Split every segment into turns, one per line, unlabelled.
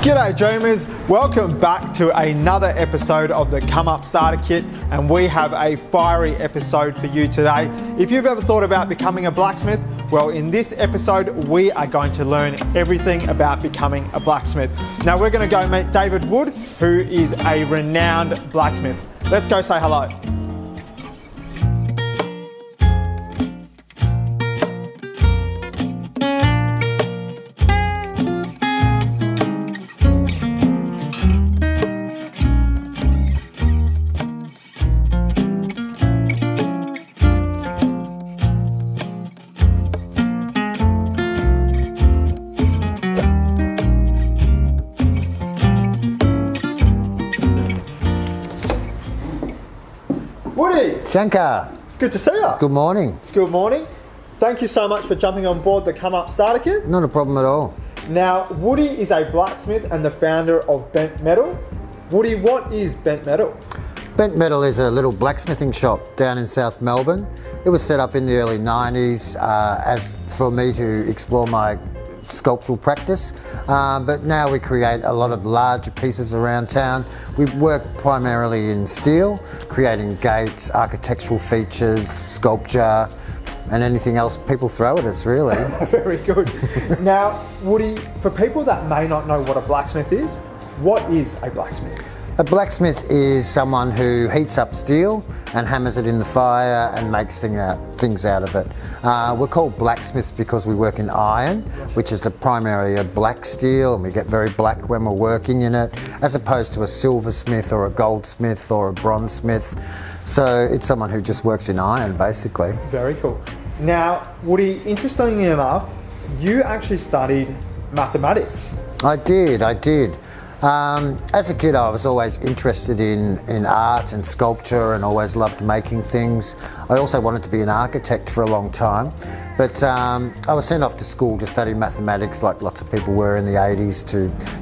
G'day dreamers, welcome back to another episode of the Come Up Starter Kit, and we have a fiery episode for you today. If you've ever thought about becoming a blacksmith, well, in this episode we are going to learn everything about becoming a blacksmith. Now we're going to go meet David Wood, who is a renowned blacksmith. Let's go say hello. Woody!
Shankar.
Good to see you.
Good morning.
Good morning. Thank you so much for jumping on board the Come Up Starter Kit.
Not a problem at all.
Now, Woody is a blacksmith and the founder of Bent Metal. Woody, what is Bent Metal?
Bent Metal is a little blacksmithing shop down in South Melbourne. It was set up in the early 90s as for me to explore my sculptural practice, but now we create a lot of larger pieces around town. We work primarily in steel, creating gates, architectural features, sculpture, and anything else people throw at us, really.
Very good. Now, Woody, for people that may not know what a blacksmith is, what is a blacksmith?
A blacksmith is someone who heats up steel and hammers it in the fire and makes things out of it. We're called blacksmiths because we work in iron, which is primarily a black steel, and we get very black when we're working in it, as opposed to a silversmith or a goldsmith or a bronzesmith. So it's someone who just works in iron, basically.
Very cool. Now, Woody, interestingly enough, you actually studied mathematics.
I did. As a kid, I was always interested in art and sculpture and always loved making things. I also wanted to be an architect for a long time, but I was sent off to school to study mathematics like lots of people were in the 80s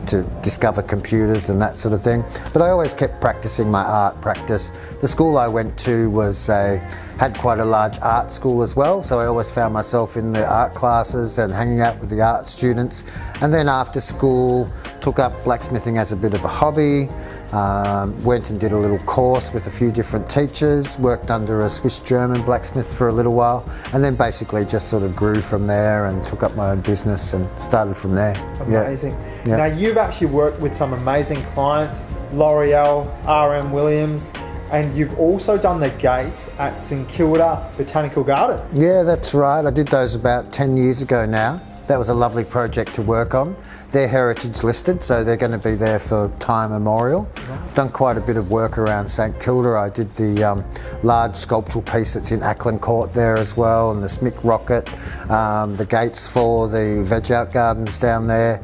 to discover computers and that sort of thing. But I always kept practicing my art practice. The school I went to had quite a large art school as well, so I always found myself in the art classes and hanging out with the art students. And then after school, took up blacksmithing as a bit of a hobby, went and did a little course with a few different teachers, worked under a Swiss-German blacksmith for a little while, and then basically just sort of grew from there and took up my own business and started from there.
Amazing.
Yeah.
Now, you've actually worked with some amazing clients, L'Oreal, RM Williams, and you've also done the gates at St Kilda Botanical Gardens.
Yeah, that's right. I did those about 10 years ago now. That was a lovely project to work on. They're heritage listed, so they're going to be there for time immemorial. I've done quite a bit of work around St Kilda. I did the large sculptural piece that's in Ackland Court there as well, and the Smick Rocket, the gates for the veg out gardens down there.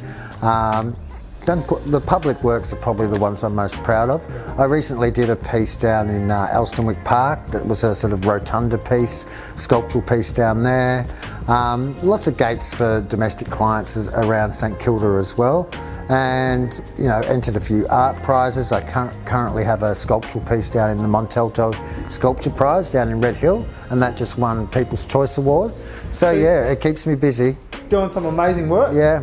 The public works are probably the ones I'm most proud of. I recently did a piece down in Elstonwick Park that was a sort of rotunda piece, sculptural piece down there. Lots of gates for domestic clients around St Kilda as well, and entered a few art prizes. I currently have a sculptural piece down in the Montalto Sculpture Prize down in Red Hill, and that just won People's Choice Award. So yeah, it keeps me busy.
Doing some amazing work.
Yeah.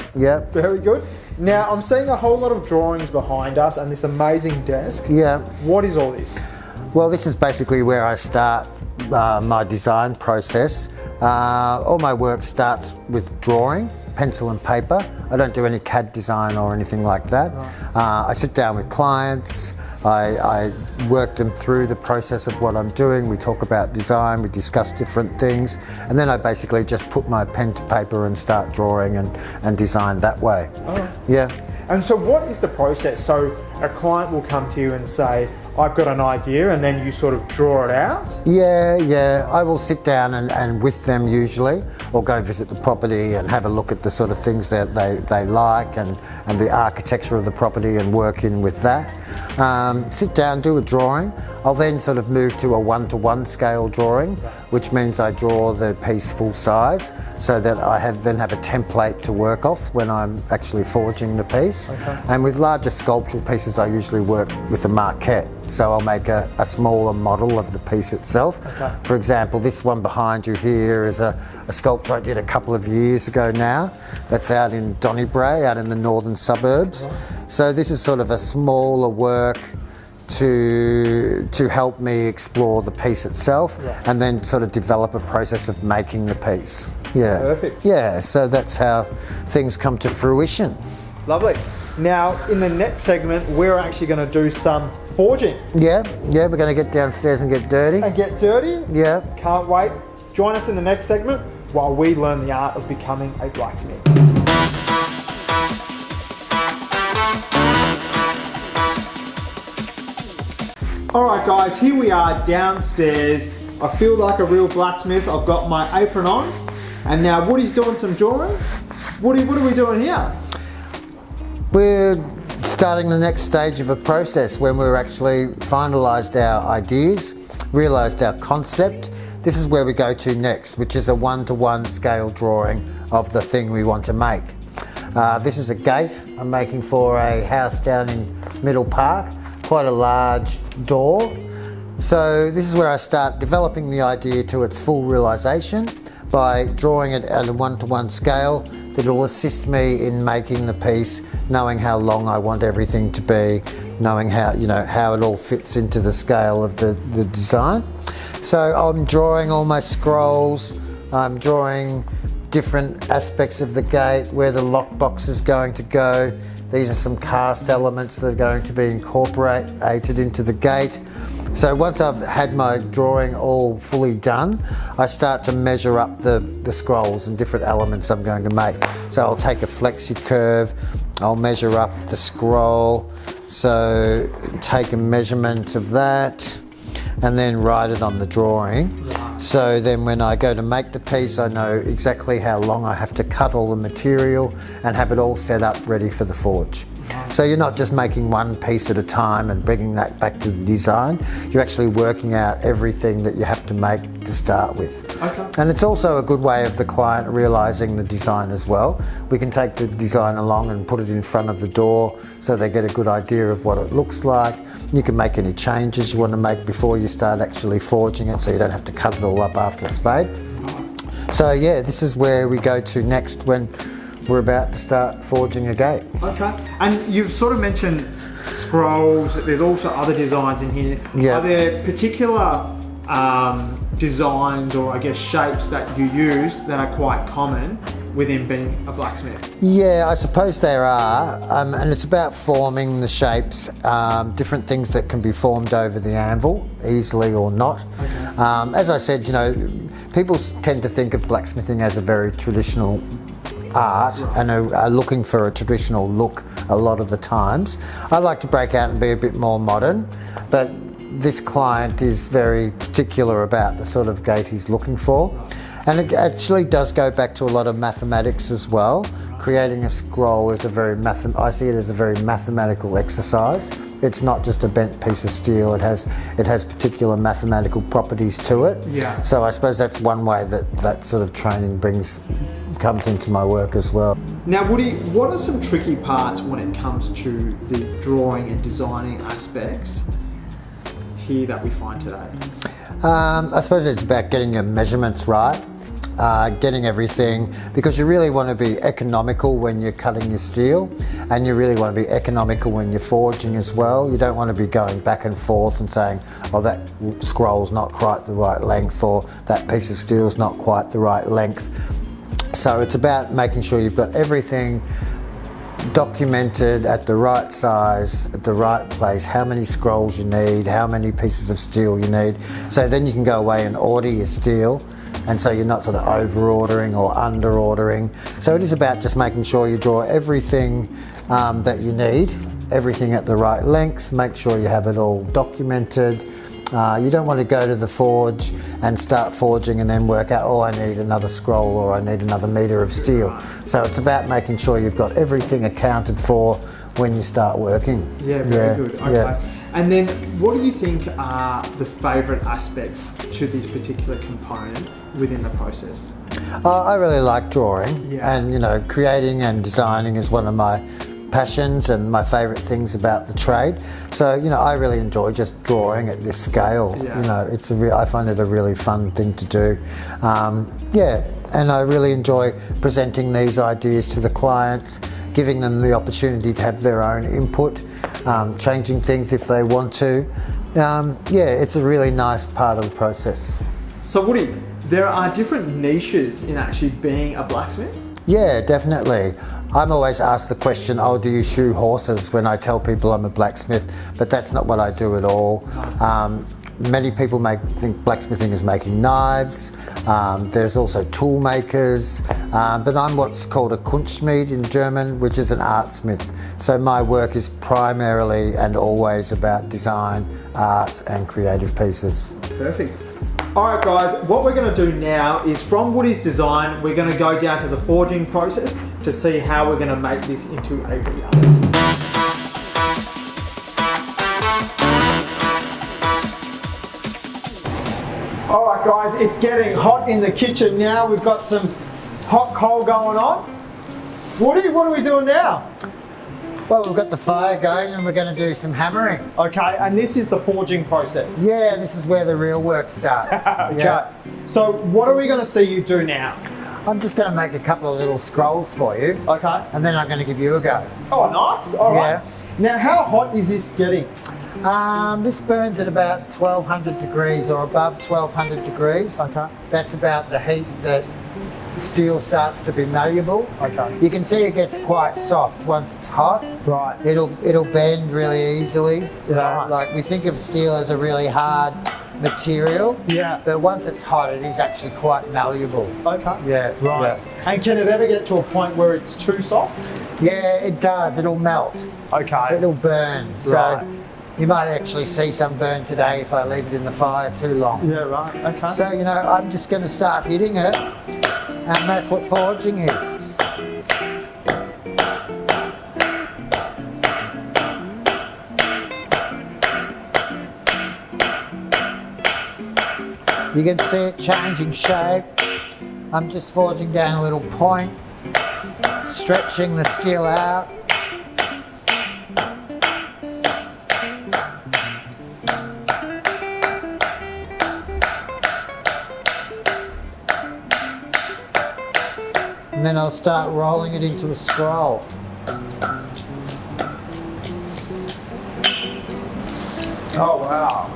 Very good. Now, I'm seeing a whole lot of drawings behind us and this amazing desk.
Yeah.
What is all this?
Well, this is basically where I start my design process. All my work starts with drawing, pencil and paper. I don't do any CAD design or anything like that. Right. I sit down with clients, I work them through the process of what I'm doing. We talk about design, we discuss different things, and then I basically just put my pen to paper and start drawing and design that way.
Oh.
Yeah.
And so what is the process? So a client will come to you and say, I've got an idea, and then you sort of draw it out?
Yeah. I will sit down and with them usually, or go visit the property and have a look at the sort of things that they like and the architecture of the property and work in with that. Sit down, do a drawing. I'll then sort of move to a 1:1 scale drawing, which means I draw the piece full size so that I then have a template to work off when I'm actually forging the piece. Okay. And with larger sculptural pieces, I usually work with a marquette. so I'll make a smaller model of the piece itself.
Okay.
For example, this one behind you here is a sculpture I did a couple of years ago now. That's out in Donnybray, out in the northern suburbs.
Right.
So this is sort of a smaller work to help me explore the piece itself,
Right.
and then sort of develop a process of making the piece. Yeah.
Perfect.
Yeah, so that's how things come to fruition.
Lovely. Now, in the next segment, we're actually going to do some forging.
Yeah, we're going to get downstairs and get dirty.
And get dirty.
Yeah.
Can't wait. Join us in the next segment while we learn the art of becoming a blacksmith. All right, guys, here we are downstairs. I feel like a real blacksmith. I've got my apron on, and now Woody's doing some drawing. Woody, what are we doing here?
We're starting the next stage of a process when we've actually finalised our ideas, realised our concept. This is where we go to next, which is a one-to-one scale drawing of the thing we want to make. This is a gate I'm making for a house down in Middle Park, quite a large door. So this is where I start developing the idea to its full realisation by drawing it at a one-to-one scale that will assist me in making the piece, knowing how long I want everything to be, knowing how it all fits into the scale of the design. So I'm drawing all my scrolls, I'm drawing different aspects of the gate, where the lockbox is going to go. These are some cast elements that are going to be incorporated into the gate. So once I've had my drawing all fully done, I start to measure up the scrolls and different elements I'm going to make. So I'll take a flexi curve, I'll measure up the scroll, so take a measurement of that and then write it on the drawing. So then when I go to make the piece, I know exactly how long I have to cut all the material and have it all set up ready for the forge. So you're not just making one piece at a time and bringing that back to the design, you're actually working out everything that you have to make to start with.
Okay.
And it's also a good way of the client realising the design as well. We can take the design along and put it in front of the door so they get a good idea of what it looks like. You can make any changes you want to make before you start actually forging it, so you don't have to cut it all up after it's made. So yeah, this is where we go to next when we're about to start forging a gate.
Okay. And you've sort of mentioned scrolls. There's also other designs in here.
Yeah.
Are there particular designs or I guess shapes that you use that are quite common within being a blacksmith?
Yeah, I suppose there are, and it's about forming the shapes, different things that can be formed over the anvil, easily or not.
Okay.
As I said, people tend to think of blacksmithing as a very traditional art, right, and are looking for a traditional look a lot of the times. I like to break out and be a bit more modern, but this client is very particular about the sort of gate he's looking for. And it actually does go back to a lot of mathematics as well. Creating a scroll is I see it as a very mathematical exercise. It's not just a bent piece of steel, it has particular mathematical properties to it.
Yeah.
So I suppose that's one way that sort of training comes into my work as well.
Now Woody, what are some tricky parts when it comes to the drawing and designing aspects here that we find today?
I suppose it's about getting your measurements right, getting everything, because you really want to be economical when you're cutting your steel, and you really want to be economical when you're forging as well. You don't want to be going back and forth and saying, oh, that scroll's not quite the right length, or that piece of steel's not quite the right length. So it's about making sure you've got everything documented at the right size, at the right place, how many scrolls you need, how many pieces of steel you need. So then you can go away and order your steel, and so you're not sort of over-ordering or under-ordering. So it is about just making sure you draw everything that you need, everything at the right length, make sure you have it all documented. You don't want to go to the forge and start forging and then work out, oh, I need another scroll or I need another metre of steel. So it's about making sure you've got everything accounted for when you start working.
Yeah, very good. Okay.
Yeah.
And then what do you think are the favourite aspects to this particular component within the process?
I really like drawing,
yeah,
and creating and designing is one of my passions and my favourite things about the trade. So, you know, I really enjoy just drawing at this scale.
Yeah.
You know, I find it a really fun thing to do. Yeah, and I really enjoy presenting these ideas to the clients, giving them the opportunity to have their own input, changing things if they want to. Yeah, it's a really nice part of the process.
So Woody, there are different niches in actually being a blacksmith?
Yeah, definitely. I'm always asked the question, oh, do you shoe horses, when I tell people I'm a blacksmith, but that's not what I do at all. Many people think blacksmithing is making knives. There's also tool makers, but I'm what's called a Kunstschmied in German, which is an artsmith. So my work is primarily and always about design, art and creative pieces.
Perfect. All right guys, what we're going to do now is from Woody's design, we're going to go down to the forging process to see how we're going to make this into a wheel. All right guys, it's getting hot in the kitchen now. We've got some hot coal going on. Woody, what are we doing now?
Well, we've got the fire going and we're going to do some hammering.
Okay, and this is the forging process.
Yeah, this is where the real work starts.
Okay,
Yeah.
so what are we going to see you do now?
I'm just going to make a couple of little scrolls for you.
Okay.
And then I'm going to give you a go.
Oh, nice. All right.
Yeah.
Now, how hot is this getting?
This burns at about 1200 degrees or above 1200 degrees.
Okay.
That's about the heat that steel starts to be malleable.
Okay.
You can see it gets quite soft once it's hot.
Right.
It'll bend really easily. You know,
Right.
like we think of steel as a really hard material.
Yeah.
But once it's hot, it is actually quite malleable.
Okay.
Yeah.
Right.
Yeah.
And can it ever get to a point where it's too soft?
Yeah, it does. It'll melt.
Okay.
It'll burn. So
Right.
you might actually see some burn today if I leave it in the fire too long.
Yeah, right. Okay.
So, you know, I'm just going to start hitting it, and that's what forging is. You can see it changing shape. I'm just forging down a little point, stretching the steel out. And then I'll start rolling it into a scroll.
Oh, wow.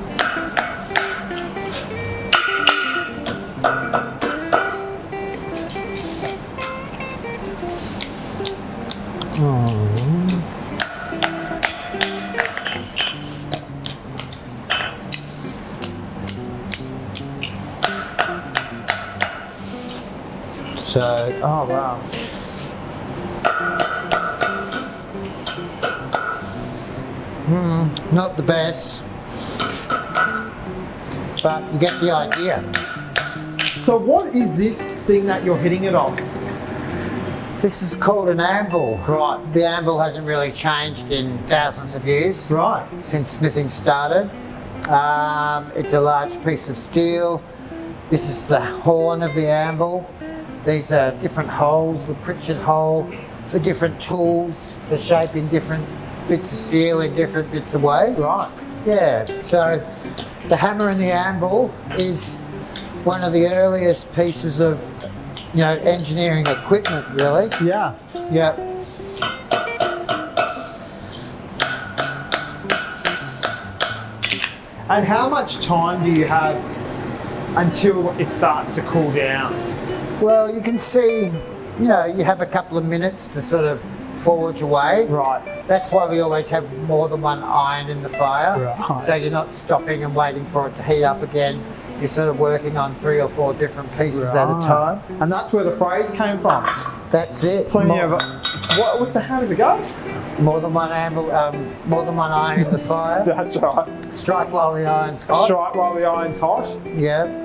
So,
Oh, wow.
not the best, but you get the idea.
So what is this thing that you're hitting it on?
This is called an anvil.
Right.
The anvil hasn't really changed in thousands of years.
Right.
Since smithing started. It's a large piece of steel. This is the horn of the anvil. These are different holes, the Pritchard hole for different tools, for shaping different bits of steel in different bits of ways.
Right.
Yeah, so the hammer and the anvil is one of the earliest pieces of, you know, engineering equipment, really.
Yeah.
Yeah.
And how much time do you have until it starts to cool down?
Well, you can see, you know, you have a couple of minutes to sort of forge away.
Right.
That's why we always have more than one iron in the fire.
Right.
So you're not stopping and waiting for it to heat up again. You're sort of working on 3 or 4 different pieces at a time.
And that's where the phrase came from.
That's it.
Plenty of. How does it go?
More than one anvil, more than one iron in the fire.
That's right.
Strike while the iron's hot.
Strike while the iron's hot.
Yeah.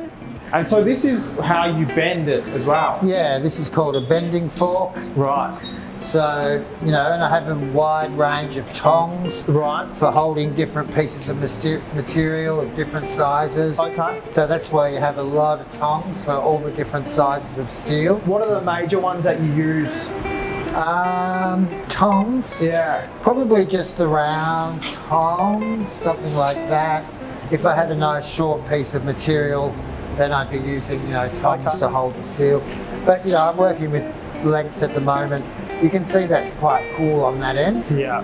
And so this is how you bend it as well.
Yeah, this is called a bending fork.
Right.
So, you know, and I have a wide range of tongs
Right.
for holding different pieces of material of different sizes.
Okay.
So that's why you have a lot of tongs for all the different sizes of steel.
What are the major ones that you use
Tongs.
Yeah.
Probably just the round tongs, something like that. If I had a nice short piece of material, then I'd be using, tongs to hold the steel. But, I'm working with lengths at the moment. You can see that's quite cool on that end.
Yeah.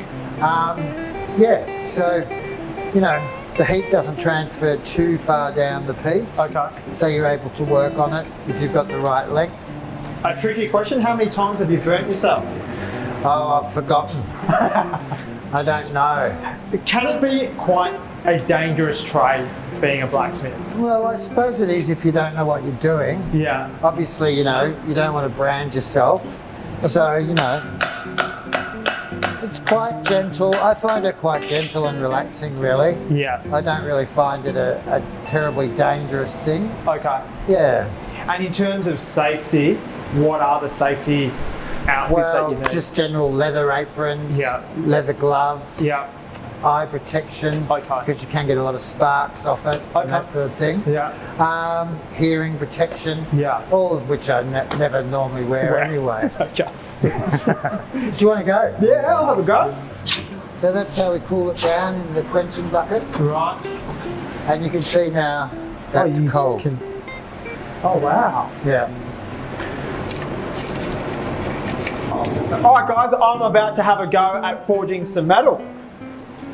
So, the heat doesn't transfer too far down the piece.
Okay.
So you're able to work on it if you've got the right length.
A tricky question, how many times have you burnt yourself?
Oh, I've forgotten. I don't know.
Can it be quite a dangerous trade, being a blacksmith?
Well, I suppose it is if you don't know what you're doing.
Yeah.
Obviously, you don't want to brand yourself. So, it's quite gentle. I find it quite gentle and relaxing, really.
Yes.
I don't really find it a terribly dangerous thing.
Okay.
Yeah.
And in terms of safety, what are the safety outfits that you need?
Just general leather aprons, leather gloves, eye protection, because you can get a lot of sparks off it, and that sort of thing.
Yeah.
Hearing protection, all of which I never normally wear anyway.
Okay.
Do you want to go?
Yeah, I'll have a go.
So that's how we cool it down in the quenching bucket.
Right.
And you can see now that's cold.
Oh, wow.
Yeah.
All right, guys, I'm about to have a go at forging some metal.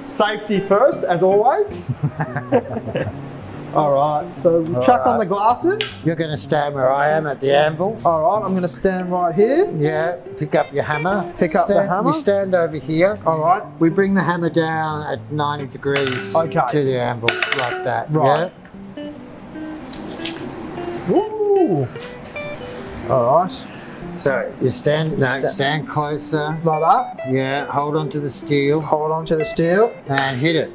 Safety first, as always. All right, so we'll chuck on the glasses.
You're going to stand where I am at the anvil.
All right, I'm going to stand right here.
Yeah, pick up your hammer.
Pick up the hammer.
You stand over here.
All right.
We bring the hammer down at 90 degrees to the anvil, like that.
Right.
Yeah?
Woo! All right.
So you stand closer.
Like that?
Yeah, hold on to the steel.
Hold on to the steel.
And hit it.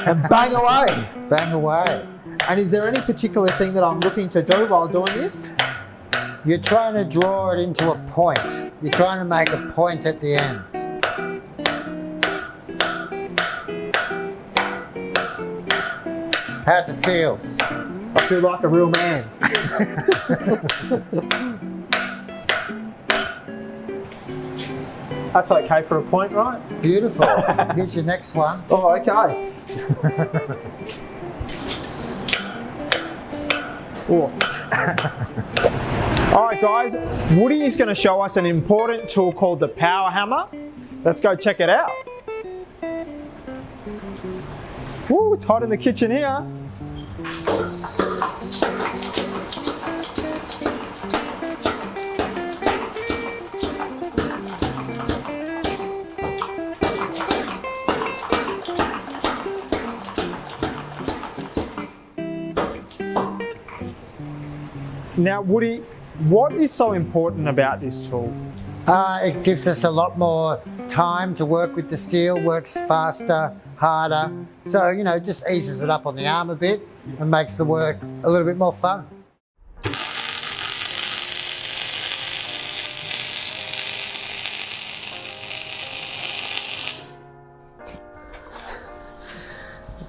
And bang away.
Bang away.
And is there any particular thing that I'm looking to do while doing this?
You're trying to draw it into a point. You're trying to make a point at the end. How's it feel?
I feel like a real man. That's okay for a point, right?
Beautiful. Here's your next one.
Oh, okay. All right, guys. Woody is going to show us an important tool called the power hammer. Let's go check it out. Woo, it's hot in the kitchen here. Now, Woody, what is so important about this tool?
It gives us a lot more time to work with the steel, works faster, harder. So, just eases it up on the arm a bit and makes the work a little bit more fun.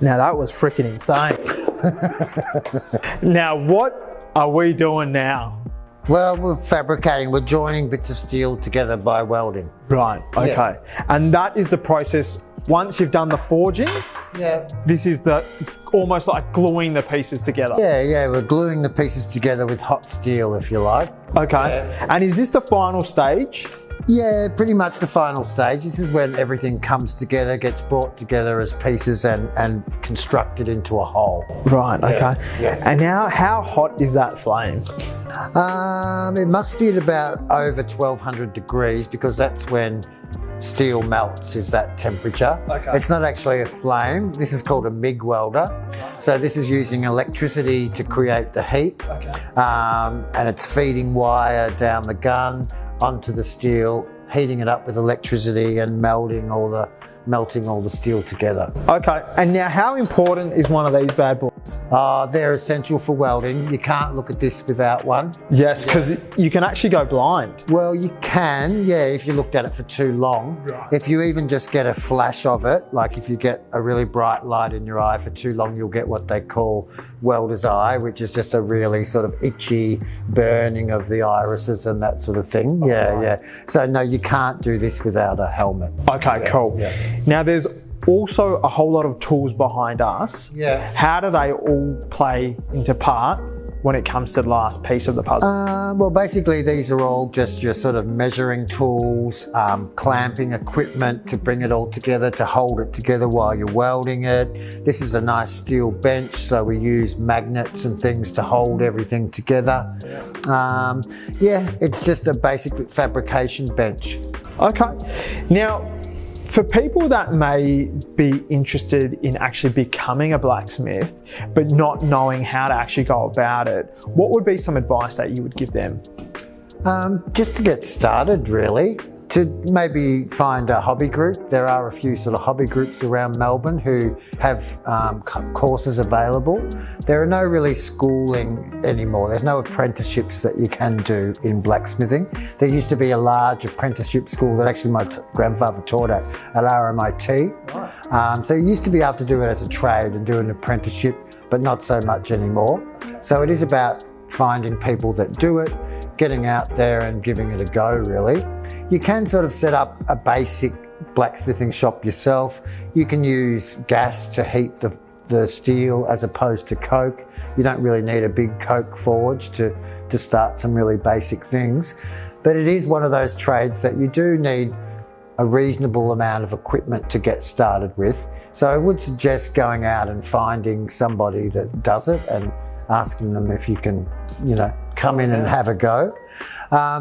Now, that was freaking insane. Now, what are we doing now?
Well, we're fabricating, we're joining bits of steel together by welding.
Right, okay. Yeah. And that is the process. Once you've done the forging, this is almost like gluing the pieces together.
Yeah, we're gluing the pieces together with hot steel, if you like.
Okay. Yeah. And is this the final stage?
Yeah, pretty much the final stage. This is when everything comes together, gets brought together as pieces and constructed into a whole.
Right, okay. Yeah. And now, how hot is that flame?
It must be at about over 1200 degrees because that's when steel melts, is that temperature.
Okay.
It's not actually a flame. This is called a MIG welder. So this is using electricity to create the heat.
Okay.
And it's feeding wire down the gun onto the steel, heating it up with electricity and melting all the steel together.
Okay, and now how important is one of these bad boys?
They're essential for welding. You can't look at this without one.
Yes, because you can actually go blind.
Well, you can, yeah, if you looked at it for too long.
Right.
If you even just get a flash of it, like if you get a really bright light in your eye for too long, you'll get what they call welder's eye, which is just a really sort of itchy burning of the irises and that sort of thing. Yeah. So no, you can't do this without a helmet.
Okay, cool.
Yeah.
Now there's also a whole lot of tools behind us.
Yeah.
How do they all play into part when it comes to the last piece of the puzzle?
Well, basically these are all just your sort of measuring tools, clamping equipment to bring it all together, to hold it together while you're welding it. This is a nice steel bench, so we use magnets and things to hold everything together. It's just a basic fabrication bench.
Okay. Now, for people that may be interested in actually becoming a blacksmith, but not knowing how to actually go about it, what would be some advice that you would give them?
Just to get started, really. To maybe find a hobby group. There are a few sort of hobby groups around Melbourne who have courses available. There are no really schooling anymore. There's no apprenticeships that you can do in blacksmithing. There used to be a large apprenticeship school that actually my grandfather taught at RMIT. Right. So you used to be able to do it as a trade and do an apprenticeship, but not so much anymore. So it is about finding people that do it, getting out there and giving it a go, really. You can sort of set up a basic blacksmithing shop yourself. You can use gas to heat the steel as opposed to coke. You don't really need a big coke forge to start some really basic things. But it is one of those trades that you do need a reasonable amount of equipment to get started with. So I would suggest going out and finding somebody that does it and asking them if you can, come in and have a go.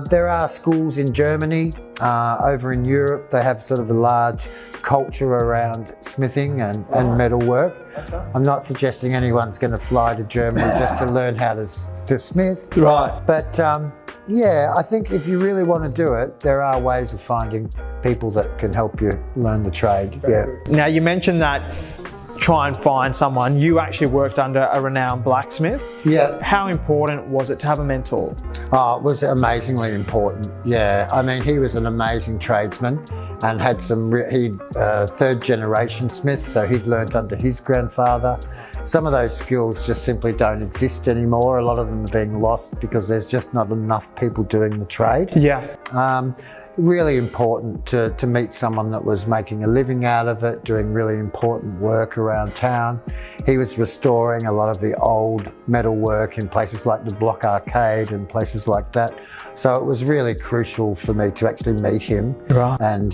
There are schools in Germany, over in Europe. They have sort of a large culture around smithing and metalwork. Okay. I'm not suggesting anyone's going to fly to Germany just to learn how to smith.
Right.
But I think if you really want to do it, there are ways of finding people that can help you learn the trade.
Now you mentioned that try and find someone. You actually worked under a renowned blacksmith.
Yeah.
How important was it to have a mentor?
Oh, it was amazingly important. Yeah. I mean, he was an amazing tradesman and had third generation smith, so he'd learnt under his grandfather. Some of those skills just simply don't exist anymore. A lot of them are being lost because there's just not enough people doing the trade.
Yeah.
Really important to meet someone that was making a living out of it, doing really important work around town. He was restoring a lot of the old metal work in places like the Block Arcade and places like that. So it was really crucial for me to actually meet him.
Right.
And,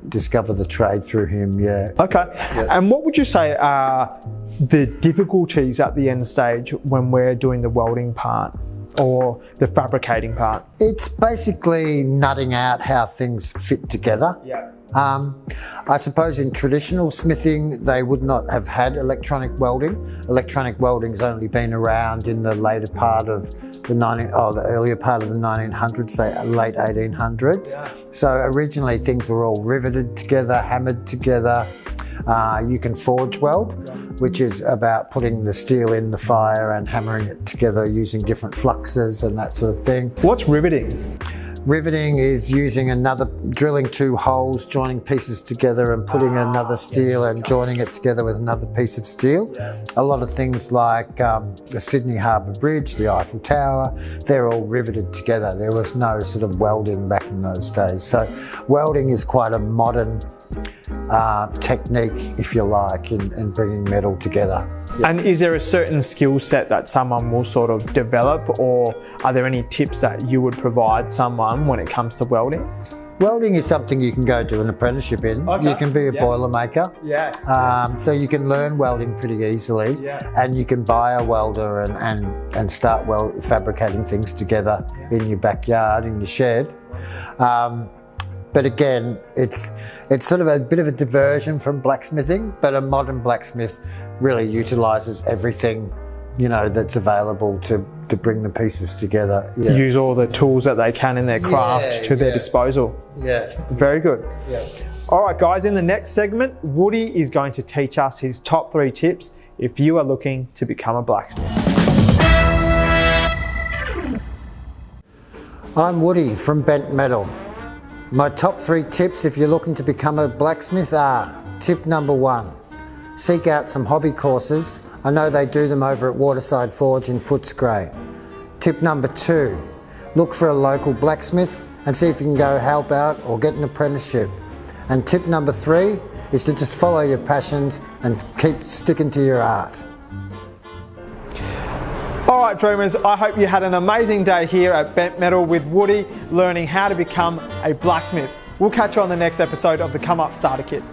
discover the trade through him, yeah.
Okay. Yeah. And what would you say are the difficulties at the end stage when we're doing the welding part or the fabricating part?
It's basically nutting out how things fit together.
Yeah.
I suppose in traditional smithing, they would not have had electronic welding. Electronic welding's only been around in the later part of the earlier part of the 1900s, say late 1800s. Yeah. So originally things were all riveted together, hammered together. You can forge weld, which is about putting the steel in the fire and hammering it together using different fluxes and that sort of thing.
What's riveting?
Riveting is drilling two holes, joining pieces together and putting another steel and joining it together with another piece of steel. A lot of things like the Sydney Harbour Bridge, the Eiffel Tower, they're all riveted together. There was no sort of welding back in those days. So welding is quite a modern technique, if you like, in bringing metal together. Yeah.
And is there a certain skill set that someone will sort of develop, or are there any tips that you would provide someone when it comes to welding?
Welding is something you can go do an apprenticeship in. Okay. You can be a boiler maker.
Yeah.
So you can learn welding pretty easily.
Yeah.
And you can buy a welder and start fabricating things together in your backyard, in your shed. But again, it's sort of a bit of a diversion from blacksmithing, but a modern blacksmith really utilises everything, that's available to bring the pieces together. Yeah.
Use all the tools that they can in their craft to their disposal.
Yeah.
Very good.
Yeah.
All right, guys, in the next segment, Woody is going to teach us his top 3 tips if you are looking to become a blacksmith.
I'm Woody from Bent Metal. My top 3 tips if you're looking to become a blacksmith are: tip number 1, seek out some hobby courses. I know they do them over at Waterside Forge in Footscray. Tip number 2, look for a local blacksmith and see if you can go help out or get an apprenticeship. And tip number 3 is to just follow your passions and keep sticking to your art.
Alright dreamers, I hope you had an amazing day here at Bent Metal with Woody, learning how to become a blacksmith. We'll catch you on the next episode of the Come Up Starter Kit.